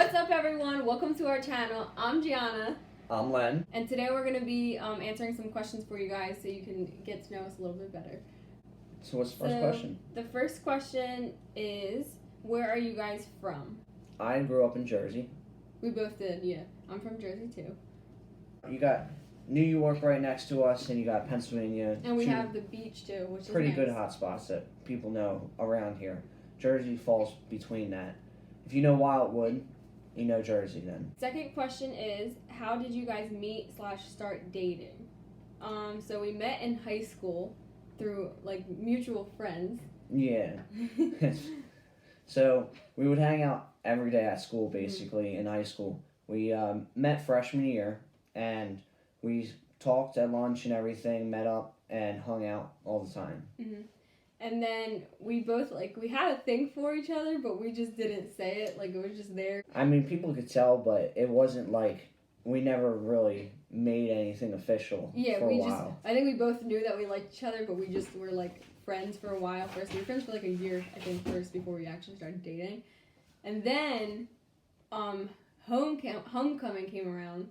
What's up, everyone? Welcome to our channel. I'm Giana. I'm Len. And today we're going to be answering some questions for you guys so you can get to know us a little bit better. So what's the first question? The first question is, where are you guys from? I grew up in Jersey. We both did, yeah. I'm from Jersey, too. You got New York right next to us, and you got Pennsylvania. And we have the beach, too, which is pretty nice. good hot spots that people know around here. Jersey falls between that. If you know Wildwood, you know Jersey then. Second question is, how did you guys meet/start dating? So we met in high school through, mutual friends. Yeah. So we would hang out every day at school, basically, in high school. We met freshman year, and we talked at lunch and everything, met up, and hung out all the time. Mm-hmm. And then we both, we had a thing for each other, but we just didn't say it. It was just there. I mean, people could tell, but it wasn't we never really made anything official for a while. I think we both knew that we liked each other, but we just were, friends for a while first. We were friends for, a year, I think, first before we actually started dating. And then, homecoming came around.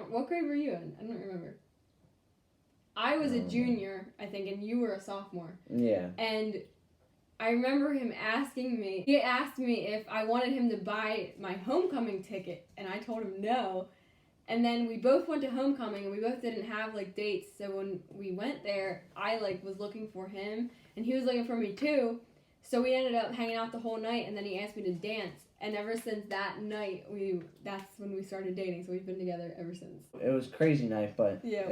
What grade were you in? I don't remember. I was a junior, I think, and you were a sophomore. Yeah. And I remember him asking me, he asked me if I wanted him to buy my homecoming ticket, and I told him no. And then we both went to homecoming, and we both didn't have, dates. So when we went there, I, was looking for him, and he was looking for me, too. So we ended up hanging out the whole night, and then he asked me to dance. And ever since that night, that's when we started dating. So we've been together ever since. It was a crazy night, but yeah,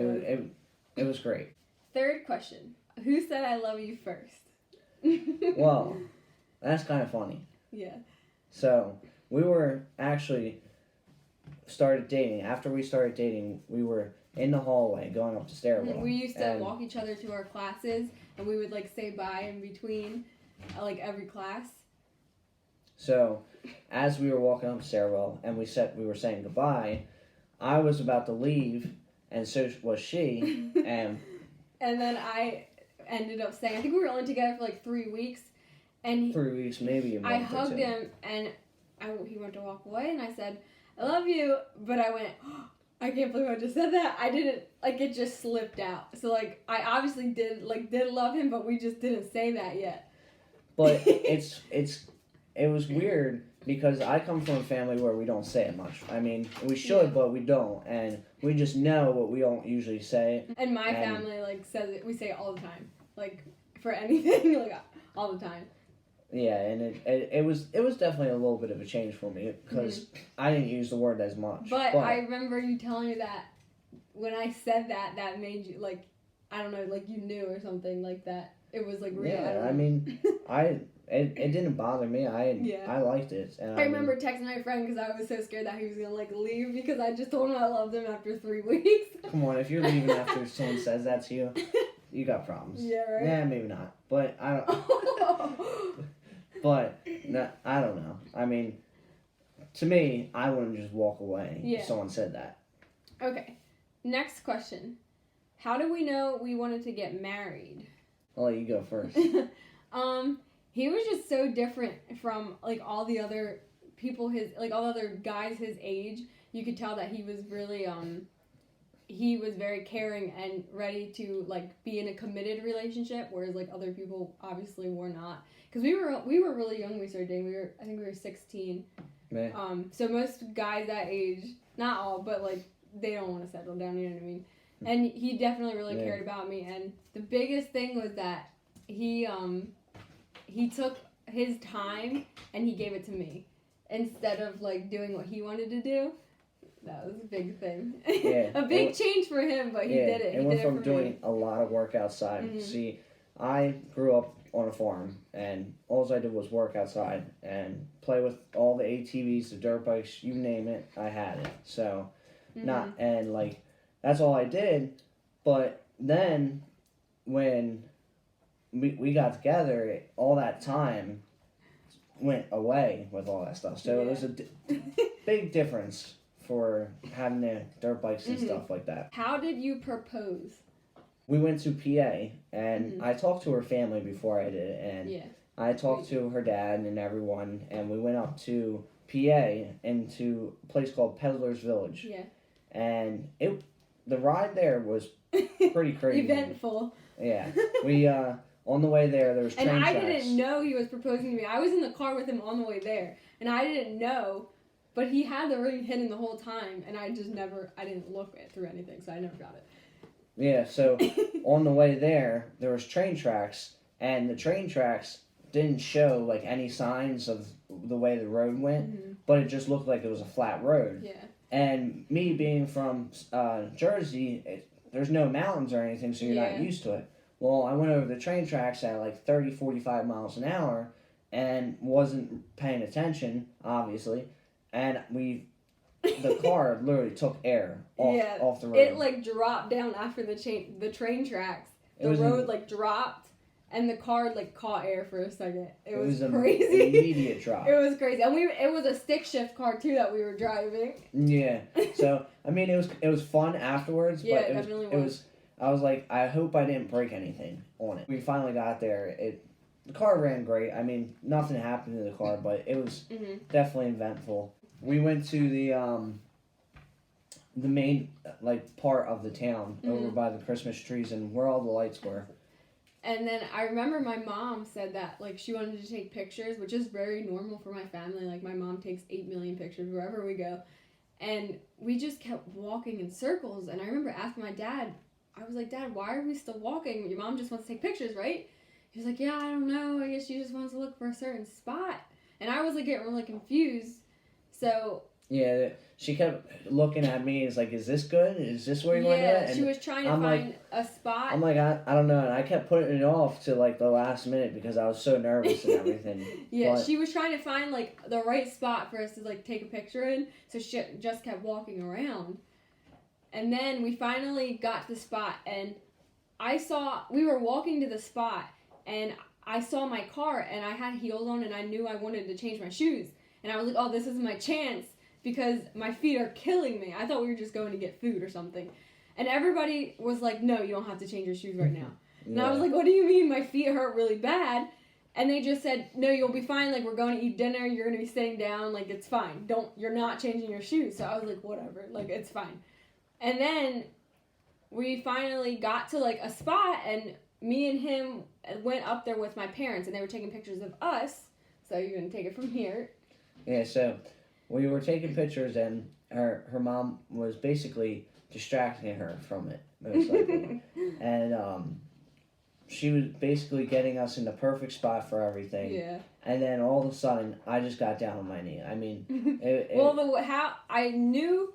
it was great. Third question. Who said I love you first? Well, that's kind of funny. Yeah. So, we were actually started dating. After we started dating, we were in the hallway going up the stairwell. We used to walk each other to our classes, and we would, say bye in between, every class. So, as we were walking up the stairwell and we were saying goodbye, I was about to leave, and so was she, and then I ended up staying. I think we were only together for 3 weeks, and 3 weeks, maybe a month. I hugged him, and he went to walk away, and I said, "I love you," but I went, oh, I can't believe I just said that. I didn't, it just slipped out. So I obviously did love him, but we just didn't say that yet. But it was weird because I come from a family where we don't say it much. I mean, we should, but we don't, and we just know, but we don't usually say it. And my family says it. We say it all the time, for anything, all the time. Yeah, and it was definitely a little bit of a change for me because I didn't use the word as much. But I remember you telling me that when I said that made you I don't know, you knew or something like that. It was real. Yeah, I mean, it didn't bother me. I liked it. And I remember texting my friend because I was so scared that he was gonna leave because I just told him I loved him after 3 weeks. Come on, if you're leaving after someone says that to you, you got problems. Yeah, right. Yeah, maybe not, but I don't. But no, I don't know. I mean, to me, I wouldn't just walk away if someone said that. Okay, next question. How do we know we wanted to get married? I'll let you go first. He was just so different from all the other people all the other guys his age. You could tell that he was really he was very caring and ready to be in a committed relationship, whereas other people obviously were not. Because we were really young when we started dating. I think we were 16. Yeah. So most guys that age, not all, but they don't want to settle down. You know what I mean? And he definitely really cared about me. And the biggest thing was that he took his time and he gave it to me instead of doing what he wanted to do. That was a big thing. Yeah, a big change for him, but he did it. It went from doing a lot of work outside. Mm-hmm. See, I grew up on a farm, and all I did was work outside and play with all the ATVs, the dirt bikes, you name it, I had it. So, that's all I did. But then, when we got together, all that time went away with all that stuff. So it was a big difference for having the dirt bikes and stuff like that. How did you propose? We went to PA, and I talked to her family before I did it, and I talked to her dad and everyone, and we went up to PA into a place called Peddler's Village. Yeah. And the ride there was pretty crazy. Eventful. Yeah. We on the way there was train tracks. And I tracks. didn't know he was proposing to me. I was in the car with him on the way there, and I didn't know, but he had the ring hidden the whole time, and I didn't look it through anything, so I never got it. Yeah, so on the way there was train tracks, and the train tracks didn't show like any signs of the way the road went, but it just looked like it was a flat road. Yeah. And me being from Jersey, there's no mountains or anything, so you're not used to it. Well, I went over the train tracks at like 30, 45 miles an hour and wasn't paying attention, obviously, and the car literally took air off the road. It like dropped down after the train tracks. The road like dropped. And the car like caught air for a second. It was crazy. An immediate drop. It was crazy, and it was a stick shift car too that we were driving. Yeah. So I mean, it was fun afterwards. Yeah, but it definitely was. I was like, I hope I didn't break anything on it. We finally got there. The car ran great. I mean, nothing happened to the car, but it was definitely eventful. We went to the main like part of the town over by the Christmas trees and where all the lights were. And then I remember my mom said that, like, she wanted to take pictures, which is very normal for my family. Like, my mom takes 8 million pictures wherever we go. And we just kept walking in circles. And I remember asking my dad, I was like, Dad, why are we still walking? Your mom just wants to take pictures, right? He was like, yeah, I don't know. I guess she just wants to look for a certain spot. And I was, like, getting really confused. So... Yeah, she kept looking at me. It's like, is this good? Is this where you want to go? Yeah, she was trying to find a spot. I'm like, I don't know. And I kept putting it off to, like, the last minute because I was so nervous and everything. Yeah, but she was trying to find, like, the right spot for us to, like, take a picture in. So she just kept walking around. And then we finally got to the spot. And we were walking to the spot. And I saw my car. And I had heels on. And I knew I wanted to change my shoes. And I was like, oh, this is my chance. Because my feet are killing me. I thought we were just going to get food or something. And everybody was like, no, you don't have to change your shoes right now. And I was like, what do you mean? My feet hurt really bad. And they just said, no, you'll be fine. Like, we're going to eat dinner. You're going to be sitting down. Like, it's fine. You're not changing your shoes. So I was like, whatever. Like, it's fine. And then we finally got to, like, a spot. And me and him went up there with my parents. And they were taking pictures of us. So you're going to take it from here. Yeah, so... We were taking pictures, and her mom was basically distracting her from it, most likely. And she was basically getting us in the perfect spot for everything. Yeah. And then all of a sudden, I just got down on my knee. I mean, how I knew...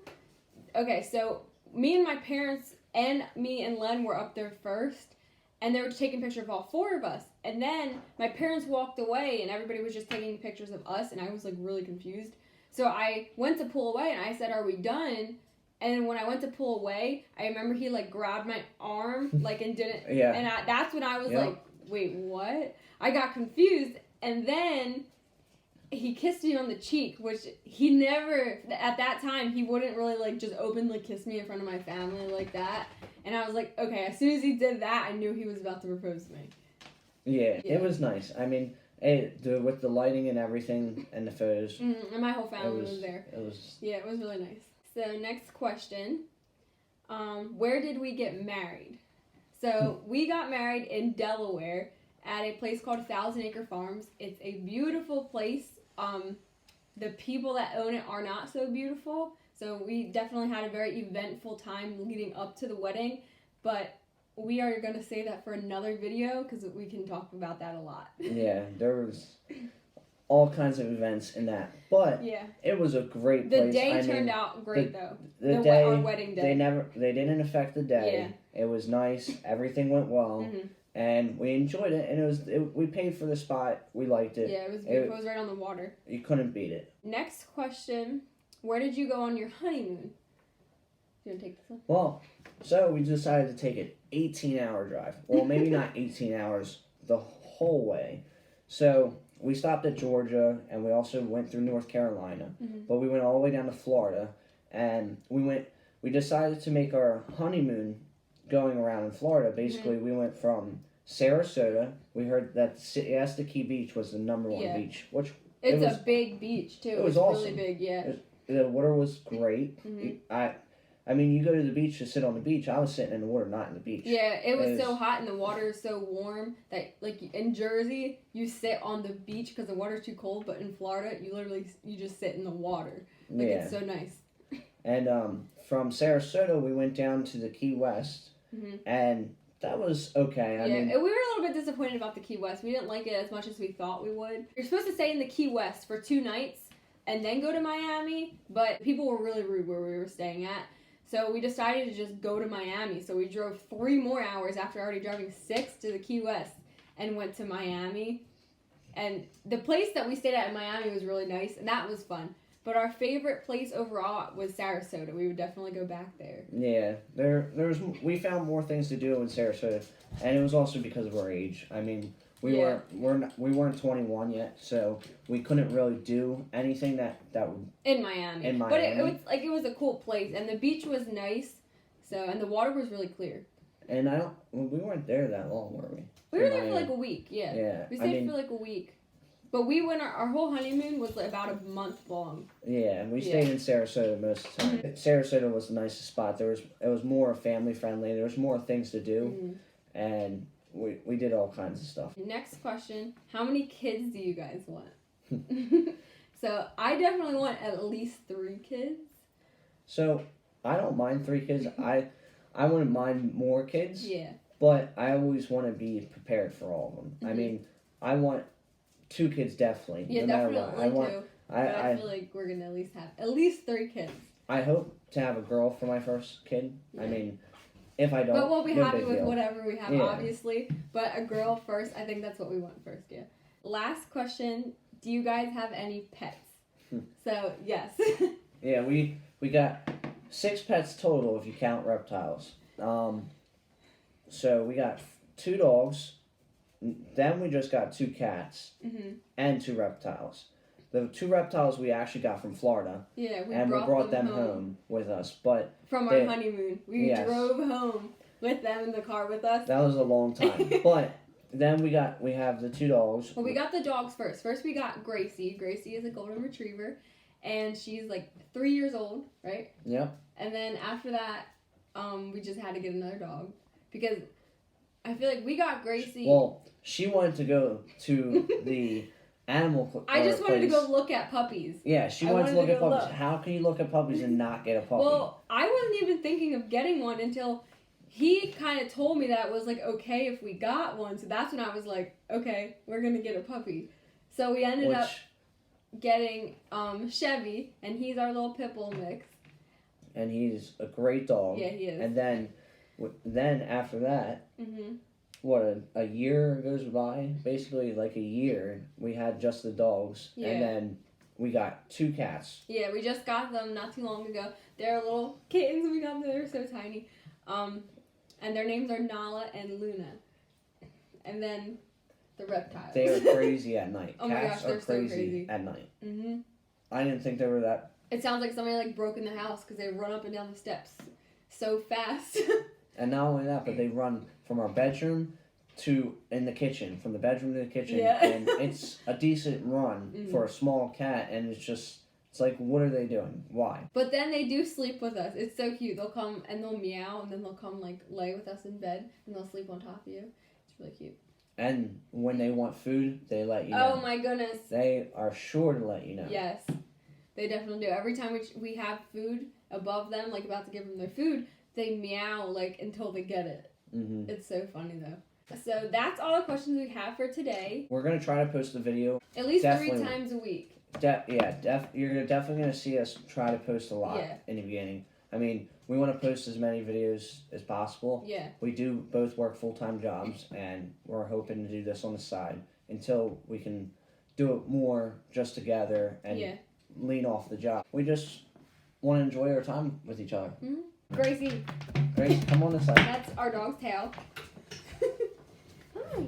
Okay, so me and my parents and me and Len were up there first, and they were taking pictures of all four of us. And then my parents walked away, and everybody was just taking pictures of us, and I was, like, really confused. So I went to pull away, and I said, are we done? And when I went to pull away, I remember he, like, grabbed my arm, like, and didn't... Yeah. And that's when I was like, wait, what? I got confused, and then he kissed me on the cheek, which he never... At that time, he wouldn't really, like, just openly kiss me in front of my family like that. And I was like, okay, as soon as he did that, I knew he was about to propose to me. Yeah, it was nice. I mean... with the lighting and everything and the photos. And my whole family was there. It was really nice. So next question. Where did we get married? So we got married in Delaware at a place called 1,000 Acre Farms. It's a beautiful place. The people that own it are not so beautiful. So we definitely had a very eventful time leading up to the wedding. But we are going to save that for another video because we can talk about that a lot. Yeah, there was all kinds of events in that. But it was a great place. The day turned out great, though. Our wedding day. They didn't affect the day. Yeah. It was nice. Everything went well. And we enjoyed it. And we paid for the spot. We liked it. Yeah, it was beautiful. It was right on the water. You couldn't beat it. Next question. Where did you go on your honeymoon? Do you want to take this one? Well... So we decided to take an 18-hour drive. Well, maybe not 18 hours the whole way. So we stopped at Georgia, and we also went through North Carolina. But we went all the way down to Florida, and we decided to make our honeymoon going around in Florida. Basically, we went from Sarasota. We heard that Siesta Key Beach was the number one beach, which It's a big beach too. It was it's awesome. Really big, yeah. The water was great. Mm-hmm. I mean, you go to the beach to sit on the beach. I was sitting in the water, not in the beach. Yeah, it was so hot and the water is so warm that, like, in Jersey, you sit on the beach because the water's too cold, but in Florida, you just sit in the water. Like, yeah. It's so nice. And from Sarasota, we went down to the Key West, and that was okay. I mean, we were a little bit disappointed about the Key West. We didn't like it as much as we thought we would. You're supposed to stay in the Key West for 2 nights and then go to Miami, but people were really rude where we were staying at. So we decided to just go to Miami. So we drove 3 more hours after already driving 6 to the Key West and went to Miami. And the place that we stayed at in Miami was really nice, and that was fun. But our favorite place overall was Sarasota. We would definitely go back there. Yeah, we found more things to do in Sarasota, and it was also because of our age. I mean, we weren't 21 yet, so we couldn't really do anything that would in Miami. But it was a cool place, and the beach was nice. And the water was really clear. And we weren't there that long, were we? We were there for like a week. Yeah. Yeah. We stayed for like a week. But we went, our whole honeymoon was about a month long. Yeah, and we stayed in Sarasota most of the time. Sarasota was the nicest spot. It was more family friendly. There was more things to do, and we did all kinds of stuff. Next question: how many kids do you guys want? So I definitely want at least 3 kids. So I don't mind 3 kids. I wouldn't mind more kids. Yeah. But I always want to be prepared for all of them. I mean, I want 2 kids definitely. Yeah, no definitely too. I feel like we're gonna at least 3 kids. I hope to have a girl for my first kid. Yeah. I mean, if I don't, but we'll be happy with deal. Whatever we have, obviously. But a girl first. I think that's what we want first. Yeah. Last question: do you guys have any pets? So yes. Yeah, we got 6 pets total if you count reptiles. So we got 2 dogs. Then we just got 2 cats and 2 reptiles. The 2 reptiles we actually got from Florida. Yeah, we brought them home with us. But from our honeymoon, we drove home with them in the car with us. That was a long time. But then we have the 2 dogs. Well, we got the dogs first. First we got Gracie. Gracie is a golden retriever, and she's like 3 years old, right? Yep. And then after that, we just had to get another dog because I feel like we got Gracie. Well, she wanted to go to the animal I just wanted place. to go look at puppies. Yeah, she wanted to look at puppies. How can you look at puppies and not get a puppy? Well, I wasn't even thinking of getting one until he kind of told me that it was like okay if we got one. So that's when I was like, okay, we're gonna get a puppy. So we ended up getting Chevy, and he's our little pit bull mix. And he's a great dog. Yeah, he is. And then after that, a year goes by? Basically, like a year, we had just the dogs. Yeah. And then we got 2 cats. Yeah, we just got them not too long ago. They're little kittens. We got them. They're so tiny. And their names are Nala and Luna. And then the reptiles. They are crazy at night. Oh Cats my gosh, they're are so crazy at night. Mm-hmm. I didn't think they were that. It sounds like somebody broke in the house because they run up and down the steps so fast. And not only that, but they run from our bedroom to in the kitchen, from the bedroom to the kitchen. Yeah. And it's a decent run for a small cat, and it's like, what are they doing? Why? But then they do sleep with us. It's so cute. They'll come and they'll meow, and then they'll come lay with us in bed, and they'll sleep on top of you. It's really cute. And when they want food, they let you know. Oh my goodness. They are sure to let you know. Yes. They definitely do. Every time we have food above them, like about to give them their food, they meow until they get it. Mm-hmm. It's so funny though. So that's all the questions we have for today. We're going to try to post the video. At least 3 times a week. You're definitely going to see us try to post a lot in the beginning. I mean, we want to post as many videos as possible. Yeah. We do both work full-time jobs, and we're hoping to do this on the side until we can do it more just together and lean off the job. We just want to enjoy our time with each other. Mm-hmm. Gracie, come on this side. That's our dog's tail. Hi.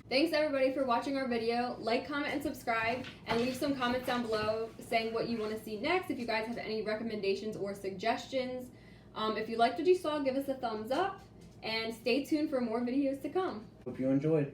Thanks everybody for watching our video. Like, comment, and subscribe, and leave some comments down below saying what you want to see next. If you guys have any recommendations or suggestions. If you liked what you saw, give us a thumbs up, and stay tuned for more videos to come. Hope you enjoyed.